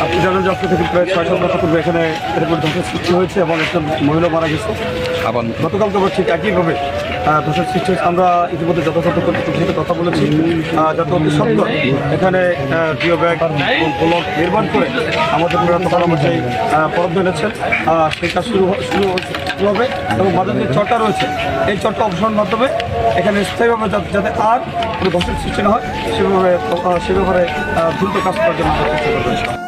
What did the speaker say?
আপনি জানেন যে আজকে থেকে প্রায় 6-7 বছর পূর্বে এখানে এরকম ধসের সৃষ্টি হয়েছে এবং একজন মহিলা মারা গেছে। আবার গতকালকে আবার ঠিক একইভাবে ধসের সৃষ্টি হয়েছে। আমরা ইতিমধ্যে যথাযথ কর্তৃপক্ষের সাথে কথা বলেছি, যাতে অতি সত্ত্বর এখানে জিও ব্যাগ এবং ব্লক নির্মাণ করে আমাদের প্রধানমন্ত্রী বরাদ্দ এনেছেন, সেই কাজ শুরু হবে এবং মাঝে যে চরটা রয়েছে এই চরটা অপসারণের মাধ্যমে এখানে স্থায়ীভাবে যাতে আর কোনো ধসের সৃষ্টি না হয় সে ব্যাপারে দ্রুত কাজ করার জন্য আমরা চেষ্টা করবো।